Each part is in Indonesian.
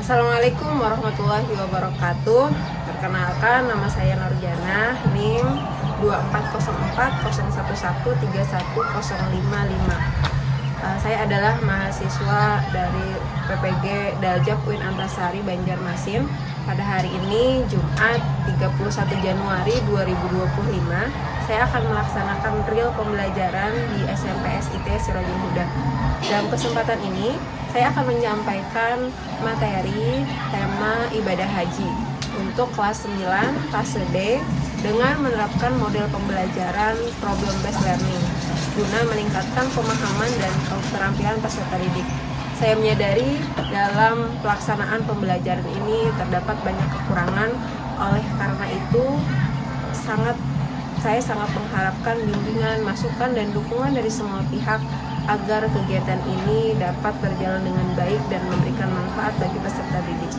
Assalamualaikum warahmatullahi wabarakatuh. Perkenalkan, nama saya Nurjana, NIM 240401131055. Saya adalah mahasiswa dari PPG Daljak UIN Antasari Banjarmasin. Pada hari ini Jumat 31 Januari 2025, saya akan melaksanakan real pembelajaran di SMP SIT Sirojul Huda. Dalam kesempatan ini, saya akan menyampaikan materi tema ibadah haji untuk kelas 9 fase D dengan menerapkan model pembelajaran problem based learning guna meningkatkan pemahaman dan keterampilan peserta didik. Saya menyadari dalam pelaksanaan pembelajaran ini terdapat banyak kekurangan, oleh karena itu saya sangat mengharapkan bimbingan, masukan, dan dukungan dari semua pihak agar kegiatan ini dapat berjalan dengan baik dan memberikan manfaat bagi peserta didik.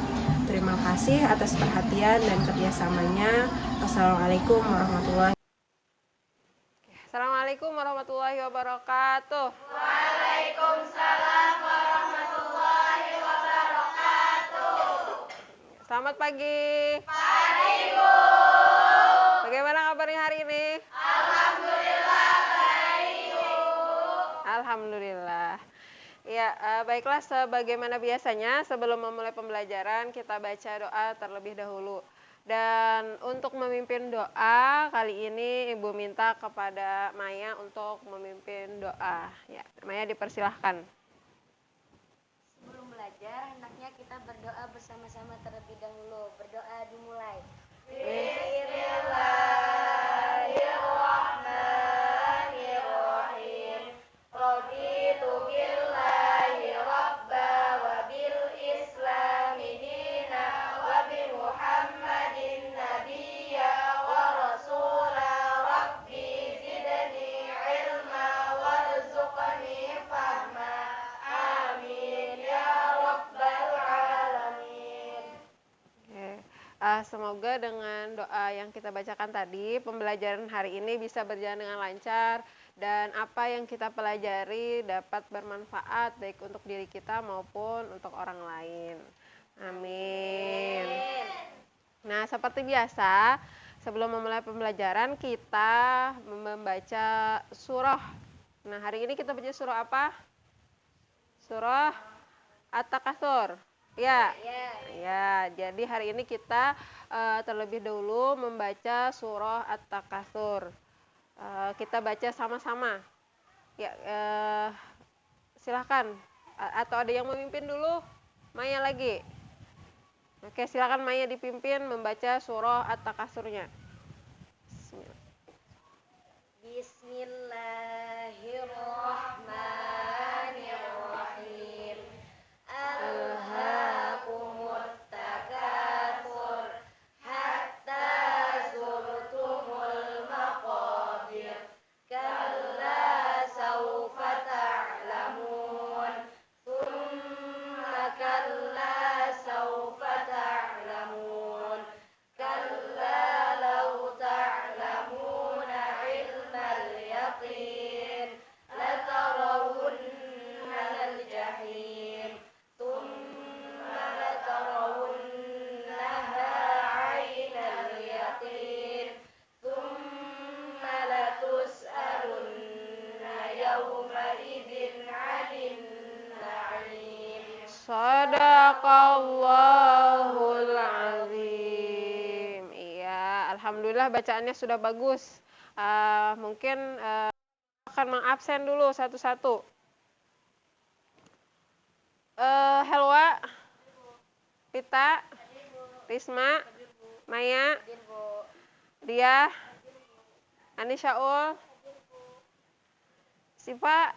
Terima kasih atas perhatian dan kerjasamanya. Wassalamualaikum warahmatullahi wabarakatuh. Waalaikumsalam warahmatullahi wabarakatuh. Selamat pagi. Pagi, Bu. Bagaimana kabarnya hari ini? Alhamdulillah baik, Bu. Alhamdulillah. Ya, baiklah, sebagaimana biasanya sebelum memulai pembelajaran kita baca doa terlebih dahulu. Dan untuk memimpin doa kali ini Ibu minta kepada Maya untuk memimpin doa. Ya, Maya dipersilahkan. Sebelum belajar, hendaknya kita berdoa bersama-sama terlebih dahulu. Berdoa dimulai. Bismillahirrahmanirrahim. Raditu billahi rabba wa bil islami dina wa bi Muhammadin nabiyya wa rasula. Rabbi zidni ilma warzuqni fahma. Amin ya rabbal alamin. Semoga dengan doa yang kita bacakan tadi, pembelajaran hari ini bisa berjalan dengan lancar dan apa yang kita pelajari dapat bermanfaat baik untuk diri kita maupun untuk orang lain. Amin. Nah, seperti biasa, sebelum memulai pembelajaran kita membaca surah. Nah, hari ini kita baca surah apa? Surah At-Takatsur. Ya. Jadi hari ini kita terlebih dahulu membaca surah At-Takatsur. Kita baca sama-sama. Ya, silahkan. Atau ada yang memimpin dulu? Maya lagi. Oke, silakan Maya dipimpin membaca surah At-Takatsurnya. Bismillahirrahmanirrahim. Alhaakumut takatsur hatta zurtumul maqabir. Kalla sawfa ta'lamun. Tsumma kalla sawfa ta'lamun. Kalla law ta'lamuna ilmal yaqin latarawunnal jahim. Tsumma latarawunnaha 'ainal yaqin. Tsumma latus'alunna yawma idzin 'anil na'im. Shadaqallahul azim. Iya, alhamdulillah bacaannya sudah bagus. Mungkin akan mengabsen dulu satu-satu. Helwa, Pita, Risma, Maya, Dia, Anisyaul, Siva.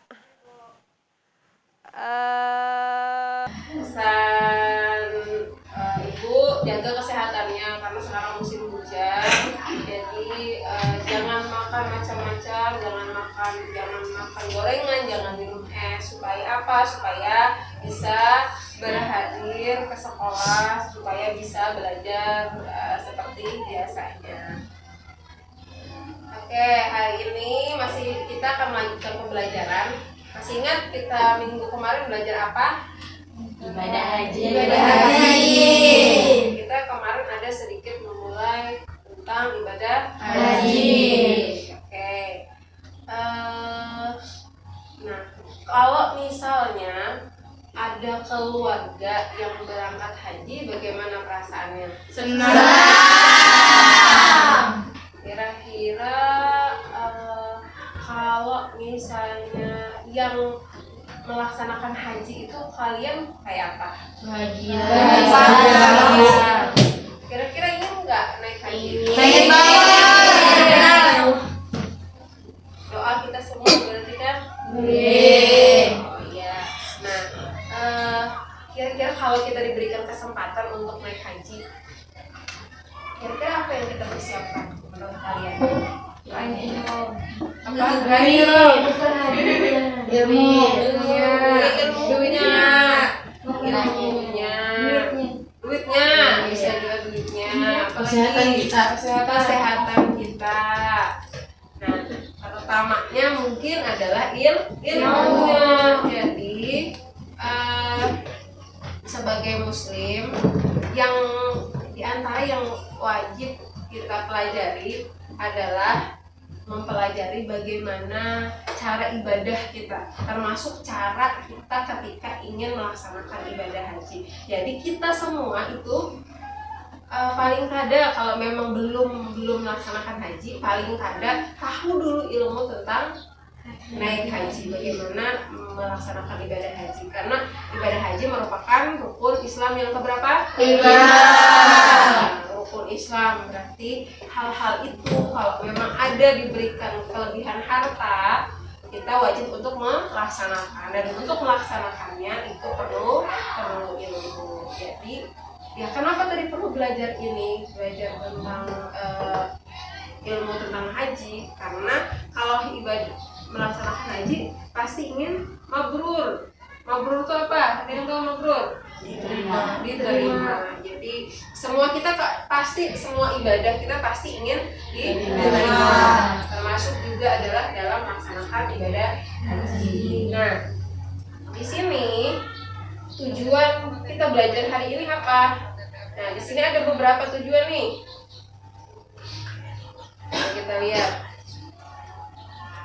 Pesan Ibu jaga kesehatannya karena sekarang musim hujan, jadi jangan makan macam-macam, jangan makan gorengan, jangan minum es. Supaya apa? Supaya bisa berhadir ke sekolah, supaya bisa belajar seperti biasanya. Oke, hari ini kita akan melanjutkan pembelajaran. Masih ingat kita minggu kemarin belajar apa? Ibadah haji. Ibadah haji. tentang ibadah Haji. Oke. Nah, kalau misalnya ada keluarga yang berangkat haji, bagaimana perasaannya? Senang. Kira-kira kalau misalnya yang melaksanakan haji itu kalian kayak apa? Bahagia. Kira-kira ingin nggak naik haji? Pengen banget. Doa kita semua berarti kan? Oh iya. Nah, kira-kira kalau kita diberikan kesempatan untuk naik haji, kira-kira apa yang kita persiapkan menurut kalian? Apa? Ilmunya, duitnya, bisa juga duitnya, Kesehatan kita. Kesehatan kita. Nah, terutamanya mungkin adalah ilmunya. Jadi sebagai muslim yang diantara yang wajib kita pelajari adalah mempelajari bagaimana cara ibadah kita, termasuk cara kita ketika ingin melaksanakan ibadah haji. Jadi kita semua itu paling kada kalau memang belum melaksanakan haji, paling kada tahu dulu ilmu tentang naik haji, bagaimana melaksanakan ibadah haji, karena ibadah haji merupakan rukun Islam yang keberapa? Rukun Islam. Berarti hal-hal itu kalau memang ada diberikan kelebihan harta, kita wajib untuk melaksanakan, dan untuk melaksanakannya itu perlu ilmu. Jadi ya kenapa tadi perlu belajar tentang ilmu tentang haji, karena kalau ibadah melaksanakan haji pasti ingin mabrur. Mabrur itu apa? Ada yang tahu mabrur? Diterima. Jadi semua kita pasti, semua ibadah kita pasti ingin diterima. Termasuk juga adalah dalam melaksanakan ibadah haji. Nah, di sini tujuan kita belajar hari ini apa? Nah, di sini ada beberapa tujuan nih. Nah, kita lihat.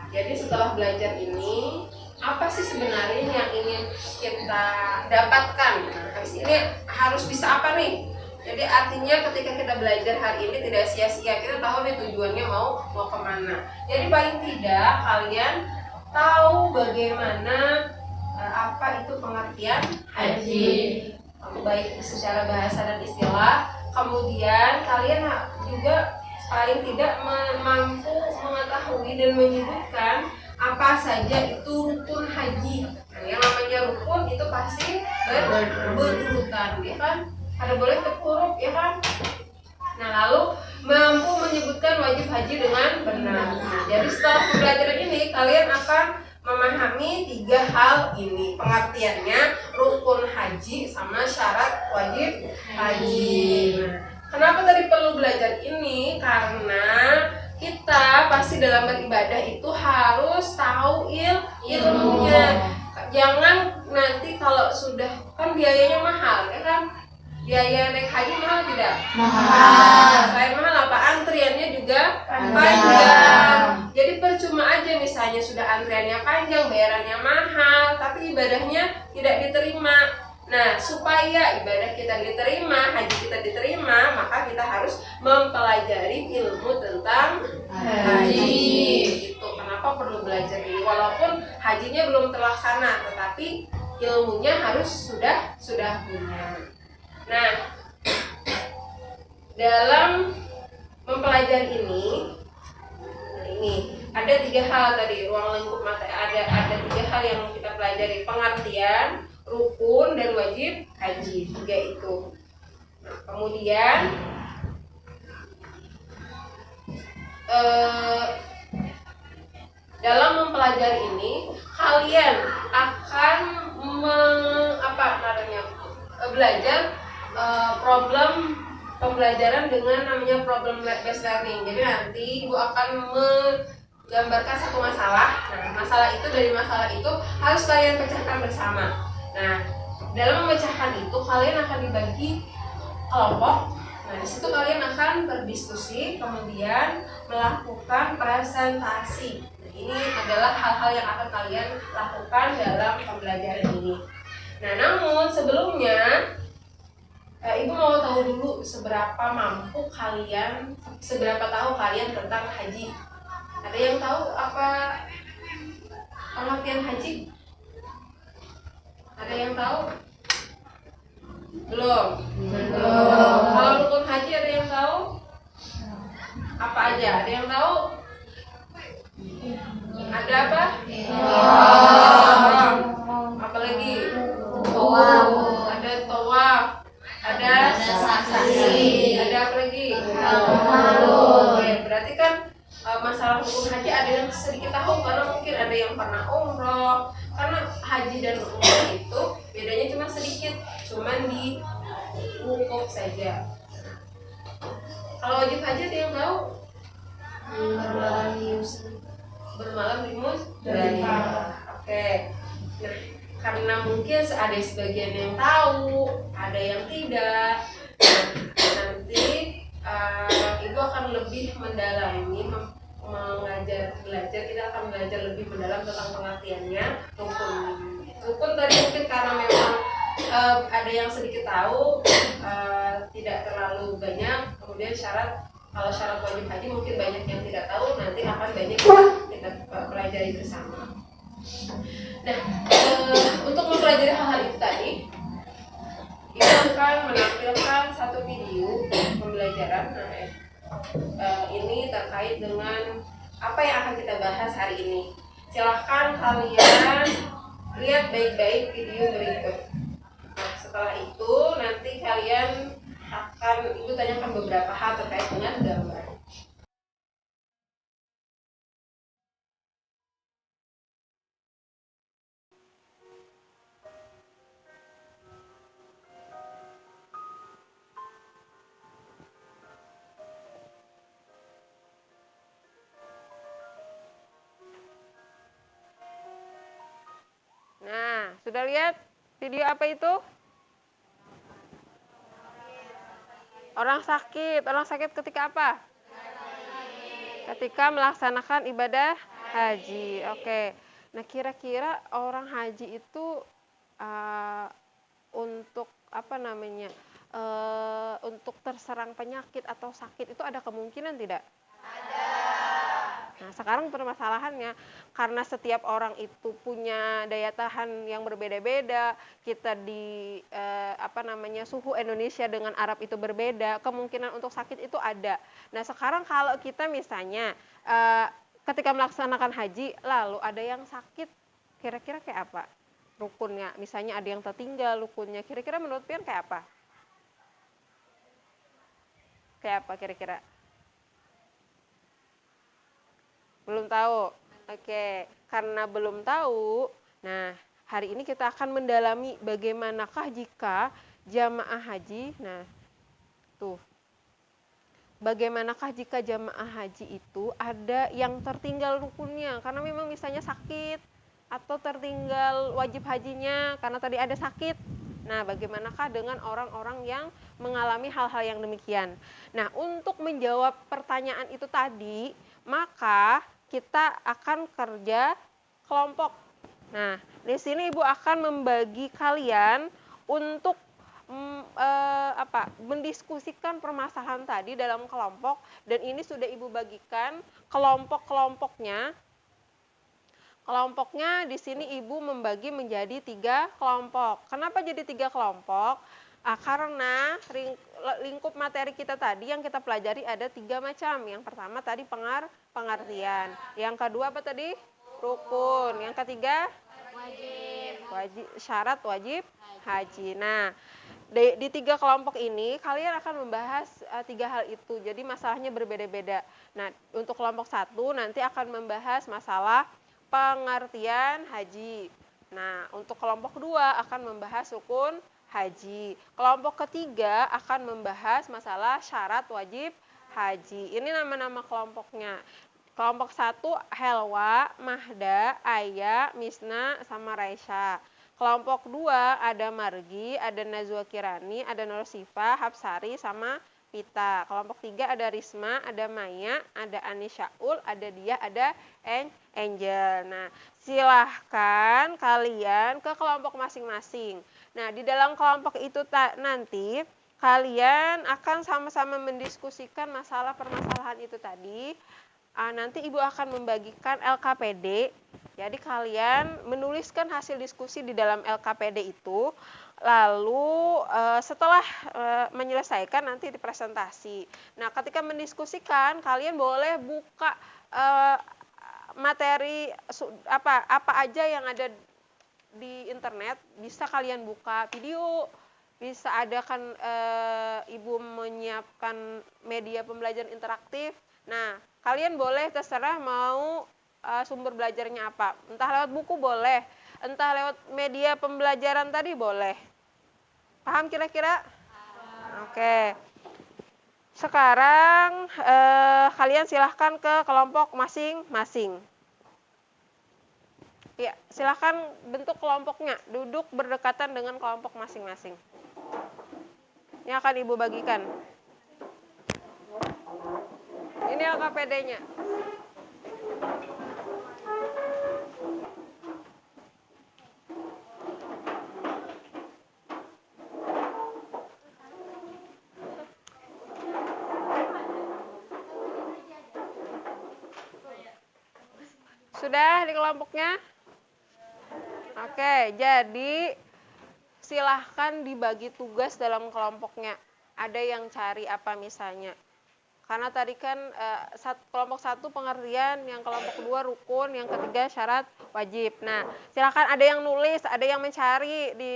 Jadi setelah belajar ini, apa sih sebenarnya yang ingin kita dapatkan? Nah, habis ini harus bisa apa nih? Jadi artinya ketika kita belajar hari ini tidak sia-sia, kita tahu nih tujuannya mau kemana. Jadi paling tidak kalian tahu bagaimana apa itu pengertian haji, baik secara bahasa dan istilah. Kemudian kalian juga paling tidak mampu mengetahui dan menyebutkan apa saja itu rukun haji. Nah, yang namanya rukun itu pasti berurutan, ya kan? Ada boleh huruf, ya kan? Nah, lalu mampu menyebutkan wajib haji dengan benar. Nah, jadi setelah pembelajaran ini kalian akan memahami 3 hal ini, pengertiannya, rukun haji, sama syarat wajib haji. Nah, kenapa tadi perlu belajar ini? Karena kita pasti dalam beribadah itu harus tahu ilmunya. Jangan nanti kalau sudah, kan biayanya mahal, ya kan? Biaya naik haji mahal tidak? Mahal. Selain mahal apa? Antriannya juga panjang. Jadi percuma aja misalnya sudah antriannya panjang, bayarannya mahal, tapi ibadahnya tidak diterima. Nah, supaya ibadah kita diterima, haji kita diterima, maka kita harus mempelajari ilmu tentang haji. Itu kenapa perlu belajar ini? Walaupun hajinya belum terlaksana, tetapi ilmunya harus sudah punya. Nah, dalam mempelajari ini ada 3 hal tadi, ruang lingkup materi, ada 3 hal yang kita pelajari: pengertian, rukun, dan wajib haji. 3 itu. Nah, kemudian dalam mempelajari ini kalian akan belajar problem pembelajaran dengan namanya problem based learning. Jadi nanti Ibu akan menggambarkan satu masalah. Nah, dari masalah itu harus kalian pecahkan bersama. Nah, dalam memecahkan itu kalian akan dibagi kelompok. Nah, di situ kalian akan berdiskusi, kemudian melakukan presentasi. Nah, ini adalah hal-hal yang akan kalian lakukan dalam pembelajaran ini. Nah, namun sebelumnya Ibu mau tahu dulu seberapa tahu kalian tentang haji. Ada yang tahu apa pengertian haji? Ada yang tahu? Belum. Kalau rukun haji ada yang tahu? Apa aja? Ada yang tahu? Ada apa? Apa lagi? Ada tawaf. Ada saksi. Ada apa lagi? Tahalul. Oke, berarti kan masalah rukun haji ada yang sedikit tahu karena mungkin ada yang pernah umroh. Karena haji dan umroh itu bedanya cuma sedikit, cuman di wukuf saja. Kalau wajib haji ada yang tahu? Bermalam di Musdalifah. Oke. Nah, karena mungkin ada sebagian yang tahu, ada yang tidak. Nah, nanti Ibu akan lebih mendalami belajar, kita akan belajar lebih mendalam tentang pengertiannya rukun tadi mungkin karena memang ada yang sedikit tahu, tidak terlalu banyak. Kemudian kalau syarat wajib haji mungkin banyak yang tidak tahu, nanti akan banyak kita pelajari bersama. Nah, untuk mempelajari hal-hal itu tadi, kita akan menampilkan satu video pembelajaran. Ini terkait dengan apa yang akan kita bahas hari ini. Silahkan kalian lihat baik-baik video berikut. Nah, setelah itu nanti kalian Ibu tanyakan beberapa hal terkait dengan gambar. Nah, sudah lihat video apa itu? Orang sakit ketika apa? Ketika melaksanakan ibadah haji. Oke. Nah, kira-kira orang haji itu untuk apa namanya? Untuk terserang penyakit atau sakit itu ada kemungkinan tidak? Nah, sekarang permasalahannya karena setiap orang itu punya daya tahan yang berbeda-beda, kita di suhu Indonesia dengan Arab itu berbeda, kemungkinan untuk sakit itu ada. Nah, sekarang kalau kita misalnya ketika melaksanakan haji lalu ada yang sakit, kira-kira kayak apa rukunnya? Misalnya ada yang tertinggal rukunnya, kira-kira menurut Pian kayak apa? Kayak apa kira-kira? Belum tahu. Oke, karena belum tahu, nah hari ini kita akan mendalami bagaimanakah jika jamaah haji, nah tuh, bagaimanakah jika jamaah haji itu ada yang tertinggal rukunnya, karena memang misalnya sakit, atau tertinggal wajib hajinya, karena tadi ada sakit. Nah, bagaimanakah dengan orang-orang yang mengalami hal-hal yang demikian? Nah, untuk menjawab pertanyaan itu tadi, maka kita akan kerja kelompok. Nah, di sini Ibu akan membagi kalian untuk mendiskusikan permasalahan tadi dalam kelompok, dan ini sudah Ibu bagikan kelompok-kelompoknya. Kelompoknya di sini Ibu membagi menjadi 3 kelompok. Kenapa jadi 3 kelompok? Karena lingkup materi kita tadi yang kita pelajari ada 3 macam. Yang pertama tadi pengertian. Yang kedua apa tadi? Rukun. Yang ketiga? Syarat wajib haji. Nah, di 3 kelompok ini kalian akan membahas 3 hal itu. Jadi masalahnya berbeda-beda. Nah, untuk kelompok 1 nanti akan membahas masalah pengertian haji. Nah, untuk kelompok 2 akan membahas rukun haji. Kelompok ketiga akan membahas masalah syarat wajib haji. Ini nama-nama kelompoknya. Kelompok 1 Helwa, Mahda, Aya, Misna, sama Raisya. Kelompok 2 ada Margi, ada Nazwa Kirani, ada Nur Sifa, Hapsari, sama Pita. Kelompok 3 ada Risma, ada Maya, ada Anisyaul, ada Dia, ada Angel. Nah, silahkan kalian ke kelompok masing-masing. Nah, di dalam kelompok itu nanti kalian akan sama-sama mendiskusikan masalah permasalahan itu tadi. Nanti Ibu akan membagikan LKPD. Jadi kalian menuliskan hasil diskusi di dalam LKPD itu. Lalu setelah menyelesaikan nanti dipresentasi. Nah, ketika mendiskusikan kalian boleh buka materi apa aja yang ada di internet, bisa kalian buka video, bisa adakan Ibu menyiapkan media pembelajaran interaktif. Nah, kalian boleh terserah mau sumber belajarnya apa. Entah lewat buku boleh, entah lewat media pembelajaran tadi boleh. Paham kira-kira? Oke. Sekarang kalian silahkan ke kelompok masing-masing. Ya, silahkan bentuk kelompoknya, duduk berdekatan dengan kelompok masing-masing. Ini akan Ibu bagikan. Ini LKPD-nya. Sudah di kelompoknya? Oke, jadi silahkan dibagi tugas dalam kelompoknya. Ada yang cari apa misalnya. Karena tadi kan kelompok 1 pengertian, yang kelompok 2 rukun, yang ketiga syarat wajib. Nah, silahkan ada yang nulis, ada yang mencari di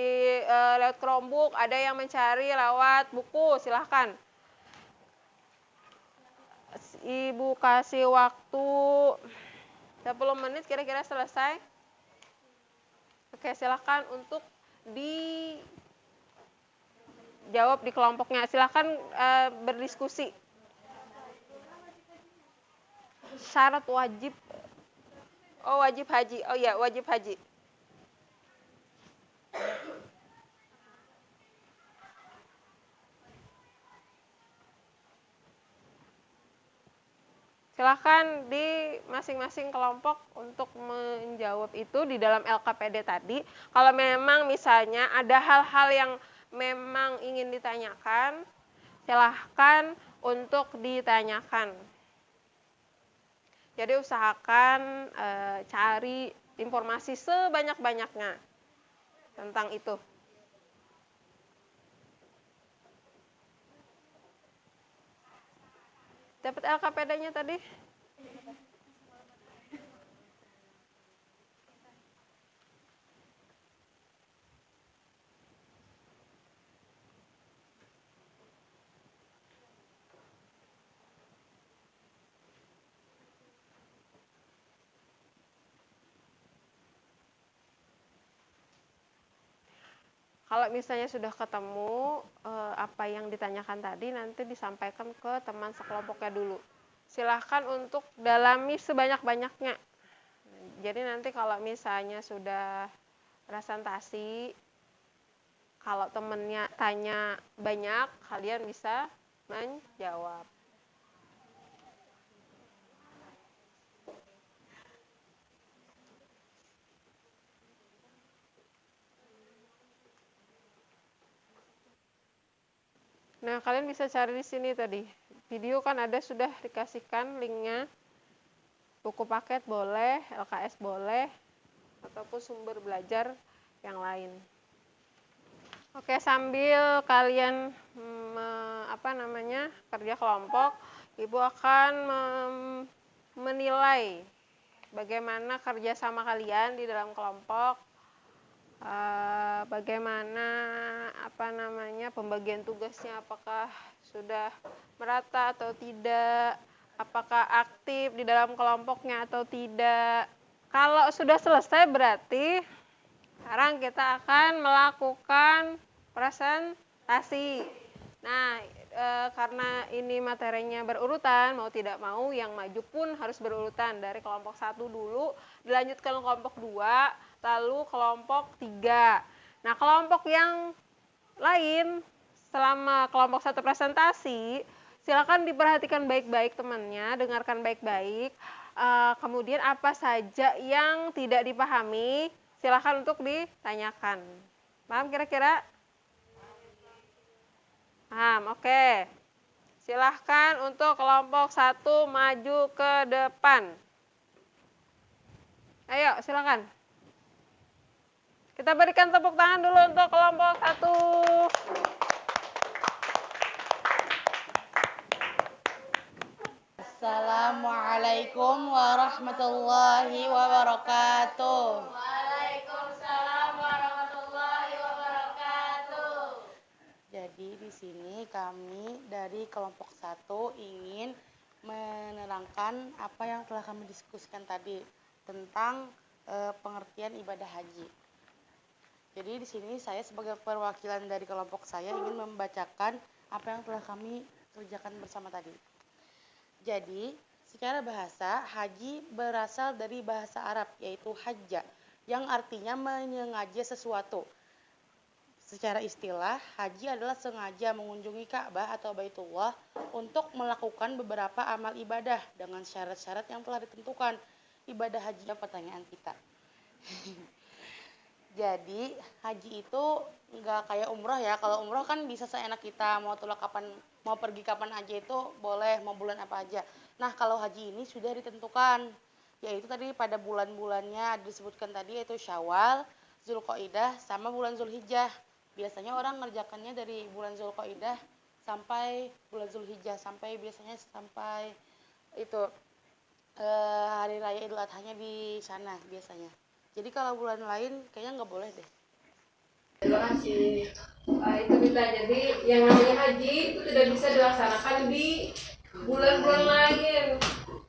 lewat Chromebook, ada yang mencari lewat buku, silahkan. Ibu kasih waktu 10 menit kira-kira selesai. Oke, silahkan untuk dijawab di kelompoknya. Silahkan berdiskusi. Syarat wajib. Oh, wajib haji. Oh ya, wajib haji. Silahkan di masing-masing kelompok untuk menjawab itu di dalam LKPD tadi. Kalau memang misalnya ada hal-hal yang memang ingin ditanyakan, silahkan untuk ditanyakan. Jadi usahakan cari informasi sebanyak-banyaknya tentang itu. Dapat LKPD-nya tadi? Kalau misalnya sudah ketemu apa yang ditanyakan tadi, nanti disampaikan ke teman sekelompoknya dulu. Silahkan untuk dalami sebanyak-banyaknya. Jadi nanti kalau misalnya sudah presentasi, kalau temennya tanya banyak, kalian bisa menjawab. Nah, kalian bisa cari di sini tadi. Video kan ada sudah dikasihkan linknya. Buku paket boleh, LKS boleh, ataupun sumber belajar yang lain. Oke, sambil kalian kerja kelompok, Ibu akan menilai bagaimana kerjasama kalian di dalam kelompok. Bagaimana pembagian tugasnya, apakah sudah merata atau tidak, apakah aktif di dalam kelompoknya atau tidak. Kalau sudah selesai berarti sekarang kita akan melakukan presentasi. Nah, karena ini materinya berurutan, mau tidak mau yang maju pun harus berurutan. Dari kelompok 1 dulu, dilanjutkan kelompok 2, lalu kelompok 3. Nah, kelompok yang lain selama kelompok 1 presentasi, silakan diperhatikan baik-baik temannya, dengarkan baik-baik. Kemudian apa saja yang tidak dipahami, silakan untuk ditanyakan. Paham kira-kira? Paham, oke. Silahkan untuk kelompok 1 maju ke depan. Ayo, silakan. Kita berikan tepuk tangan dulu untuk kelompok 1. Assalamualaikum warahmatullahi wabarakatuh. Waalaikumsalam warahmatullahi wabarakatuh. Jadi di sini kami dari kelompok 1 ingin menerangkan apa yang telah kami diskusikan tadi tentang pengertian ibadah haji. Jadi di sini saya sebagai perwakilan dari kelompok saya ingin membacakan apa yang telah kami kerjakan bersama tadi. Jadi, secara bahasa, haji berasal dari bahasa Arab, yaitu hajja, yang artinya menyengaja sesuatu. Secara istilah, haji adalah sengaja mengunjungi Ka'bah atau Baitullah untuk melakukan beberapa amal ibadah dengan syarat-syarat yang telah ditentukan. Ibadah haji, pertanyaan kita. Jadi, haji itu nggak kayak umroh ya. Kalau umroh kan bisa seenak kita, mau pergi kapan aja itu boleh, mau bulan apa aja. Nah, kalau haji ini sudah ditentukan, yaitu tadi pada bulan-bulannya disebutkan tadi, yaitu Syawal, Zulqa'dah, sama bulan Zulhijjah. Biasanya orang ngerjakannya dari bulan Zulqa'dah sampai bulan Zulhijjah, biasanya sampai itu hari raya Idul Adhanya di sana biasanya. Jadi kalau bulan lain kayaknya nggak boleh deh. Terima kasih. Itu kita. Jadi yang namanya haji itu tidak bisa dilaksanakan di bulan-bulan lain.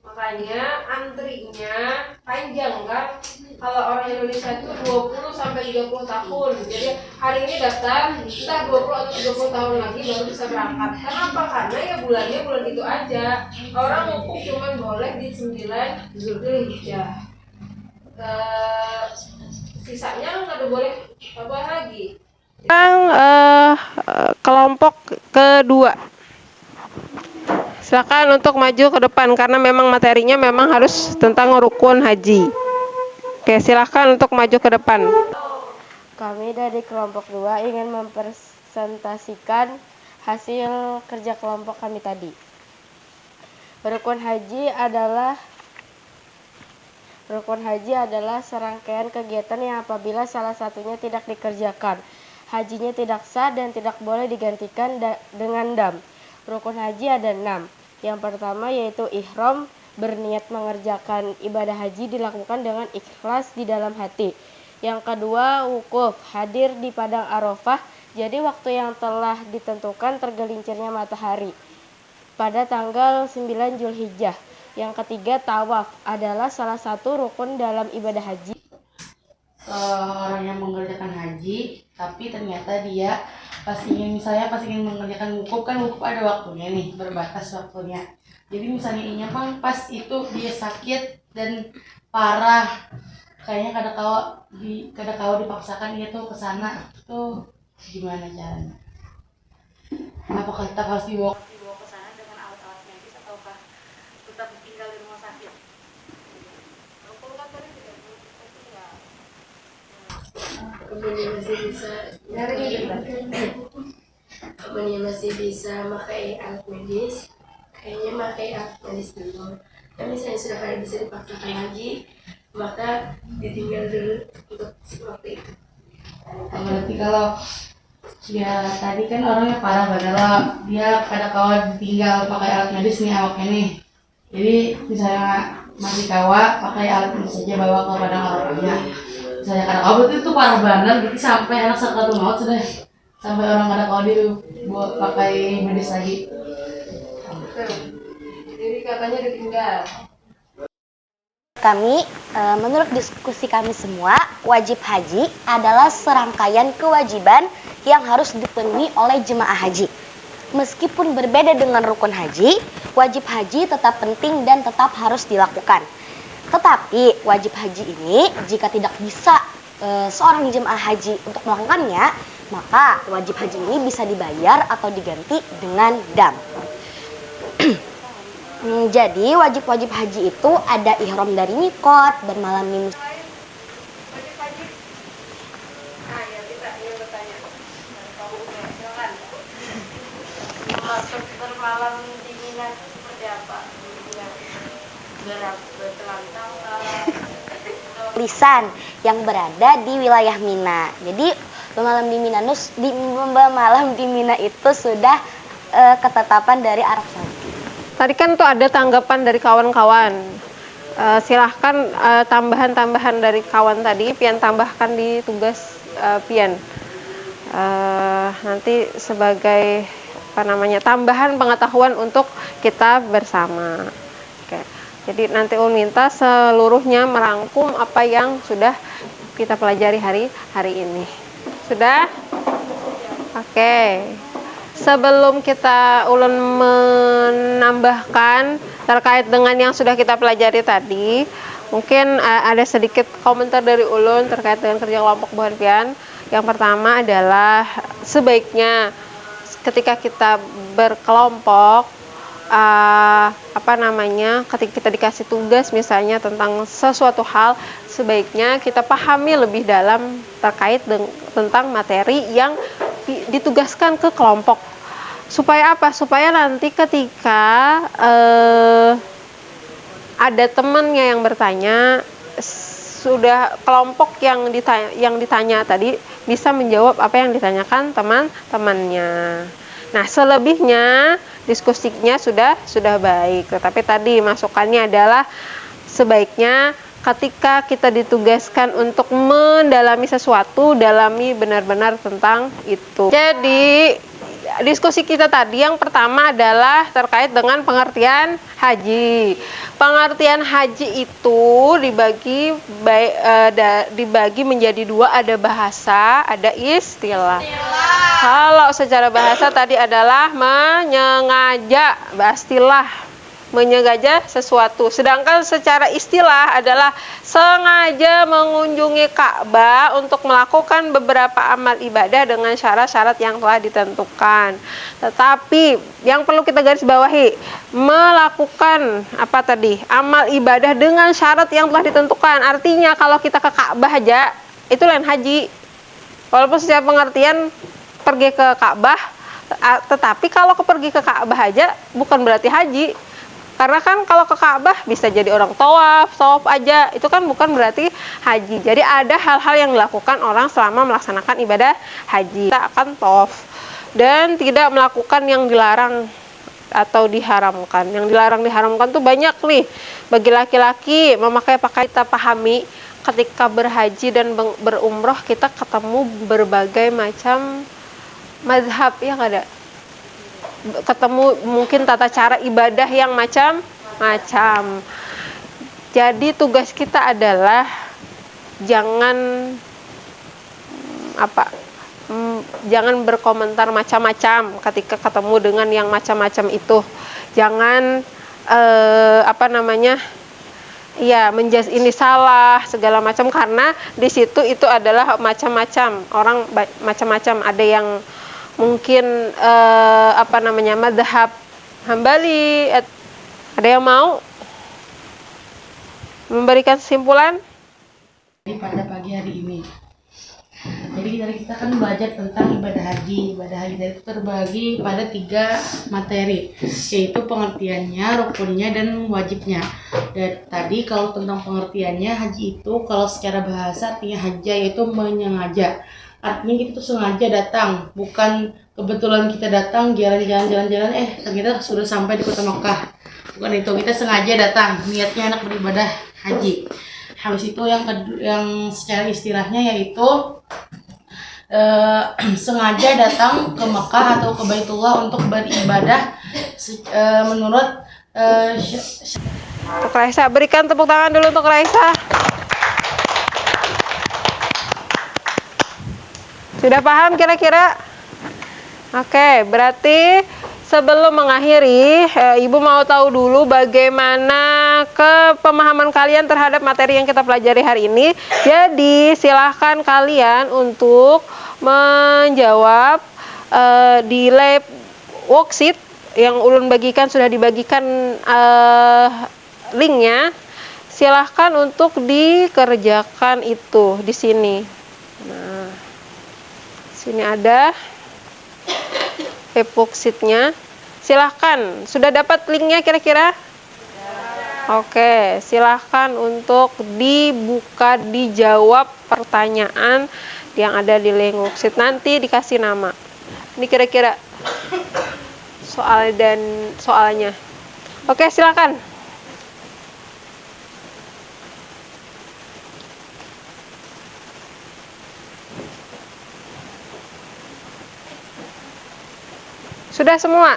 Makanya antrinya panjang kan. Kalau orang Indonesia itu 20 sampai 30 tahun. Jadi hari ini daftar, entah 20 atau 30 tahun lagi baru bisa berangkat. Kenapa? Karena ya bulannya bulan itu aja. Orang wukuf cuma boleh di 9 Zulhijjah. Sisanya nggak boleh lagi. Kelompok kedua, silakan untuk maju ke depan karena memang materinya memang harus tentang rukun haji. Oke, silakan untuk maju ke depan. Kami dari kelompok 2 ingin mempresentasikan hasil kerja kelompok kami tadi. Rukun haji adalah serangkaian kegiatan yang apabila salah satunya tidak dikerjakan, hajinya tidak sah dan tidak boleh digantikan dengan dam. Rukun haji ada 6. Yang pertama yaitu ihram, berniat mengerjakan ibadah haji dilakukan dengan ikhlas di dalam hati. Yang kedua wukuf, hadir di padang Arafah, jadi waktu yang telah ditentukan tergelincirnya matahari pada tanggal 9 Zulhijjah. Yang ketiga tawaf, adalah salah satu rukun dalam ibadah haji. Orang yang mengerjakan haji, tapi ternyata dia pas ingin mengerjakan wukuf, kan wukuf ada waktunya nih, berbatas waktunya. Jadi misalnya ini pas itu dia sakit dan parah, kayaknya kada kau dipaksakan dia tuh ke sana, tuh gimana caranya? Apakah kita harus dibawa ke sana dengan alat-alat medis ataukah tetap tinggal di rumah sakit? Kemudian masih bisa pakai alat medis, kayaknya pakai alat medis dulu. Dan misalnya sudah kada bisa dipaksakan lagi, maka ditinggal dulu untuk seperti itu. Berarti kalau ya tadi kan orangnya parah, padahal dia kada kawa ditinggal pakai alat medis nih awaknya nih. Jadi misalnya masih kawa pakai alat medis saja bawa ke padang Arafahnya. Misalnya kada kawa berarti itu parah banget, berarti sampai anak sakaratul maut sudah, sampai orang kada kawa dia buat pakai medis lagi. Jadi katanya ditinggal. Menurut diskusi kami semua, wajib haji adalah serangkaian kewajiban yang harus dipenuhi oleh jemaah haji. Meskipun berbeda dengan rukun haji, wajib haji tetap penting dan tetap harus dilakukan. Tetapi wajib haji ini jika tidak bisa seorang jemaah haji untuk melakukannya, maka wajib haji ini bisa dibayar atau diganti dengan dam. Jadi wajib-wajib haji itu ada ihram dari mikot, bermalam di Maksud bermalam di Mina seperti apa? Bertelantang lisan yang berada di wilayah Mina. Jadi bermalam di Mina itu sudah ketetapan dari Arab Saudi. Tadi kan tuh ada tanggapan dari kawan-kawan. Silahkan tambahan-tambahan dari kawan tadi, Pian tambahkan di tugas Pian. Nanti sebagai tambahan pengetahuan untuk kita bersama. Oke. Jadi nanti minta seluruhnya merangkum apa yang sudah kita pelajari hari ini. Sudah? Oke. Sebelum kita ulun menambahkan terkait dengan yang sudah kita pelajari tadi, mungkin ada sedikit komentar dari ulun terkait dengan kerja kelompok Buhan Pian. Yang pertama adalah sebaiknya ketika kita berkelompok, ketika kita dikasih tugas misalnya tentang sesuatu hal, sebaiknya kita pahami lebih dalam terkait tentang materi yang ditugaskan ke kelompok. Supaya apa? Supaya nanti ketika ada temannya yang bertanya, sudah kelompok yang ditanya tadi bisa menjawab apa yang ditanyakan teman-temannya. Nah, selebihnya diskusinya sudah baik. Tetapi tadi masukannya adalah sebaiknya ketika kita ditugaskan untuk mendalami sesuatu, dalami benar-benar tentang itu. Jadi diskusi kita tadi yang pertama adalah terkait dengan pengertian haji. Pengertian haji itu dibagi menjadi dua, ada bahasa, ada istilah. Kalau secara bahasa tadi adalah menyengaja, istilah menyengaja sesuatu. Sedangkan secara istilah adalah sengaja mengunjungi Ka'bah untuk melakukan beberapa amal ibadah dengan syarat-syarat yang telah ditentukan. Tetapi yang perlu kita garis bawahi, melakukan amal ibadah dengan syarat yang telah ditentukan. Artinya kalau kita ke Ka'bah aja itu lain haji. Walaupun secara pengertian pergi ke Ka'bah, tetapi kalau pergi ke Ka'bah aja bukan berarti haji. Karena kan kalau ke Ka'bah bisa jadi orang tawaf aja, itu kan bukan berarti haji. Jadi ada hal-hal yang dilakukan orang selama melaksanakan ibadah haji. Kita akan tawaf dan tidak melakukan yang dilarang atau diharamkan. Yang diharamkan tuh banyak nih. Bagi laki-laki memakai pakaian, kita pahami ketika berhaji dan berumroh kita ketemu berbagai macam mazhab, ya nggak ada? Ketemu mungkin tata cara ibadah yang macam-macam. Jadi tugas kita adalah jangan berkomentar macam-macam ketika ketemu dengan yang macam-macam itu. Jangan menjudge ini salah segala macam, karena di situ itu adalah macam-macam orang, macam-macam. Ada yang mungkin madhab Hambali. Ada yang mau memberikan kesimpulan? Pada pagi hari ini, jadi kita kan belajar tentang ibadah haji. Ibadah haji itu terbagi pada 3 materi, yaitu pengertiannya, rukunnya, dan wajibnya. Dan tadi kalau tentang pengertiannya, haji itu kalau secara bahasa artinya haja yaitu menyengaja. Artinya kita tuh sengaja datang, bukan kebetulan kita datang jalan-jalan ternyata sudah sampai di kota Mekah. Bukan itu, kita sengaja datang, niatnya anak beribadah haji. Habis itu yang secara istilahnya yaitu sengaja datang ke Mekah atau ke Baitullah untuk beribadah menurut Untuk Raisa, berikan tepuk tangan dulu untuk Raisa. Sudah paham kira-kira? Oke, berarti sebelum mengakhiri, Ibu mau tahu dulu bagaimana pemahaman kalian terhadap materi yang kita pelajari hari ini. Jadi, silahkan kalian untuk menjawab di lab worksheet yang ulun bagikan, sudah dibagikan linknya. Silahkan untuk dikerjakan itu di sini. Nah, sini ada lab worksheetnya. Silahkan, sudah dapat linknya kira-kira? Oke, silahkan untuk dibuka, dijawab pertanyaan yang ada di link worksheet. Nanti dikasih nama. Ini kira-kira soal dan soalnya. Oke, silahkan. Sudah semua?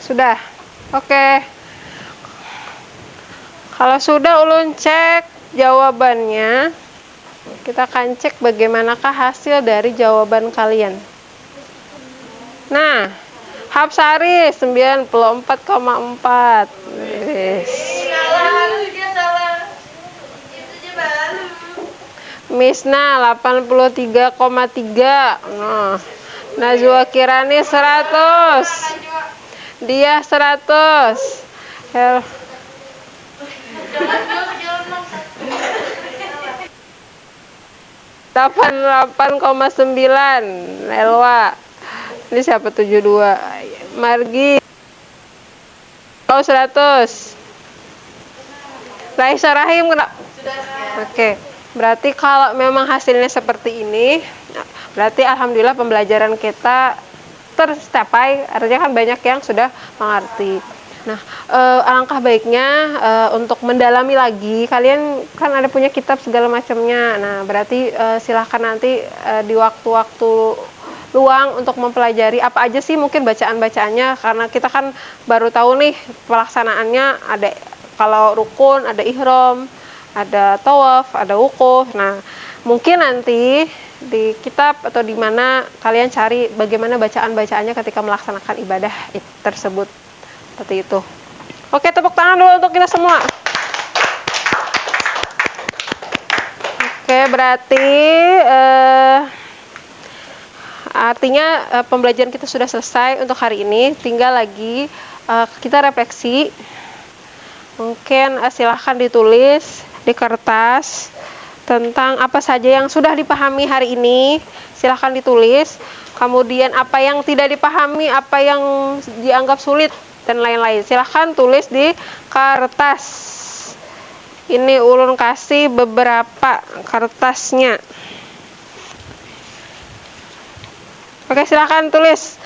Sudah. Oke. Kalau sudah ulun cek jawabannya, kita akan cek bagaimanakah hasil dari jawaban kalian. Nah, Hapsari 94,4. Yes. Misna 83,3. Nah, Najwa Kirani 100. Dia 100. 88,9. Elwa. Ini siapa 72? Margi. Oh 100. Raisa Rahim kena. Oke. Berarti kalau memang hasilnya seperti ini, berarti alhamdulillah pembelajaran kita tercapai. Artinya kan banyak yang sudah mengerti. Nah, alangkah baiknya untuk mendalami lagi, kalian kan ada punya kitab segala macamnya. Nah, berarti silahkan nanti di waktu-waktu luang untuk mempelajari apa aja sih mungkin bacaan-bacaannya, karena kita kan baru tahu nih pelaksanaannya. Ada kalau rukun, ada ihram, ada tawaf, ada wukuf. Nah, mungkin nanti di kitab atau di mana kalian cari bagaimana bacaan-bacaannya ketika melaksanakan ibadah tersebut. Seperti itu. Oke, tepuk tangan dulu untuk kita semua. Oke, berarti artinya pembelajaran kita sudah selesai untuk hari ini. Tinggal lagi kita refleksi. Mungkin silahkan ditulis di kertas tentang apa saja yang sudah dipahami hari ini. Silahkan ditulis. Kemudian apa yang tidak dipahami, apa yang dianggap sulit, dan lain-lain. Silahkan tulis di kertas. Ini ulun kasih beberapa kertasnya. Oke, silahkan tulis.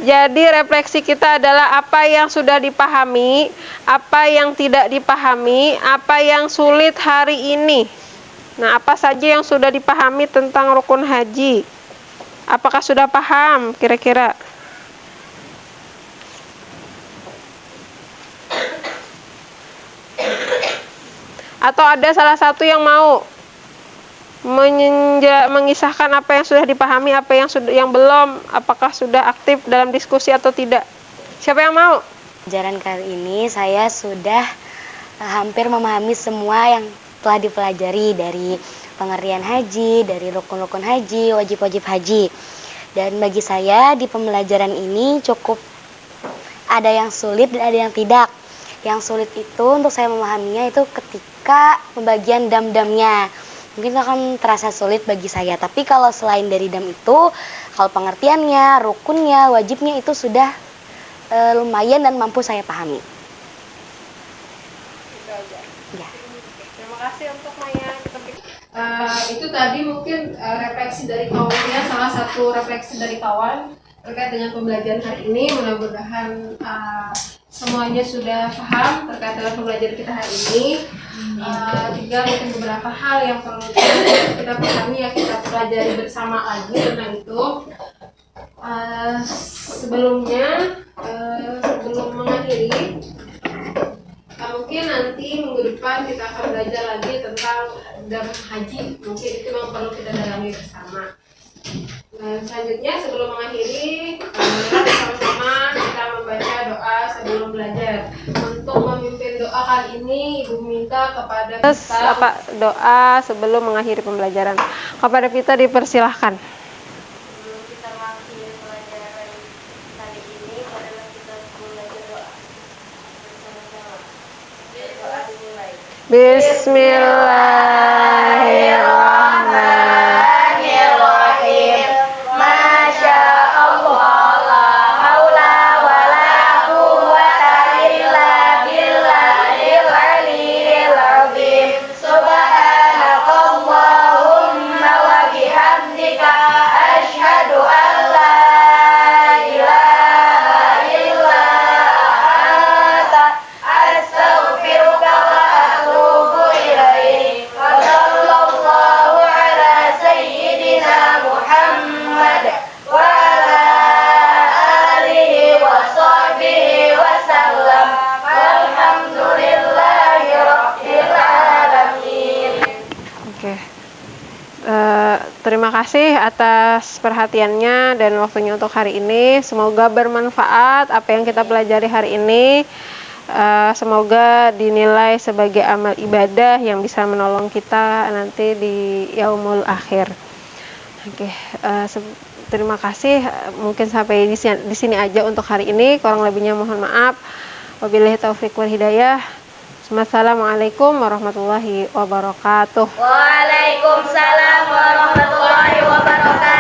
Jadi refleksi kita adalah apa yang sudah dipahami, apa yang tidak dipahami, apa yang sulit hari ini. Nah, apa saja yang sudah dipahami tentang rukun haji? Apakah sudah paham kira-kira? Atau ada salah satu yang mau mengisahkan apa yang sudah dipahami, apa yang belum, apakah sudah aktif dalam diskusi atau tidak? Siapa yang mau? Pelajaran kali ini saya sudah hampir memahami semua yang telah dipelajari, dari pengertian haji, dari rukun-rukun haji, wajib-wajib haji. Dan bagi saya di pembelajaran ini cukup ada yang sulit dan ada yang tidak. Yang sulit itu untuk saya memahaminya itu ketika pembagian dam-damnya. Mungkin akan terasa sulit bagi saya, tapi kalau selain dari dam itu, kalau pengertiannya, rukunnya, wajibnya itu sudah lumayan dan mampu saya pahami. Ya. Terima kasih untuk Maya. Itu tadi mungkin refleksi dari kawan ya, salah satu refleksi dari kawan terkait dengan pembelajaran hari ini. Mudah-mudahan semuanya sudah paham terkait dengan pembelajaran kita hari ini. Tinggal mungkin beberapa hal yang perlu kita pahami, ya kita pelajari bersama lagi tentang itu. Sebelumnya, sebelum mengakhiri, mungkin nanti minggu depan kita akan belajar lagi tentang dam haji. Mungkin itu yang perlu kita dalami bersama. Dan selanjutnya sebelum mengakhiri, sama-sama kita membaca doa sebelum belajar. Untuk memimpin doa kali ini Ibu minta kepada Terus kita doa sebelum mengakhiri pembelajaran. Kepada kita dipersilahkan. Sebelum kita mengakhiri pelajaran kali ini, marilah kita belajar doa bersama-sama. Doa dimulai. Bismillahirrahmanirrahim. Masya Allah, la haula wa la quwwata illa billahil aliyyil azim. Subhanakallahumma wa bihamdika asyhadu an la ilaha illa anta astaghfiruka wa atubu ilaik. Wa sallallahu ala sayyidina Muhammad wa ala alihi wa sahbihi wa sallam. Walhamdulillahi rabbil alamin. Oke. Terima kasih atas perhatiannya dan waktunya untuk hari ini. Semoga bermanfaat apa yang kita pelajari hari ini. Semoga dinilai sebagai amal ibadah yang bisa menolong kita nanti di yaumul akhir. Oke, terima kasih. Mungkin sampai di sini aja untuk hari ini. Kurang lebihnya mohon maaf. Wabillahi taufiq wal hidayah. Assalamualaikum warahmatullahi wabarakatuh. Waalaikumsalam warahmatullahi wabarakatuh.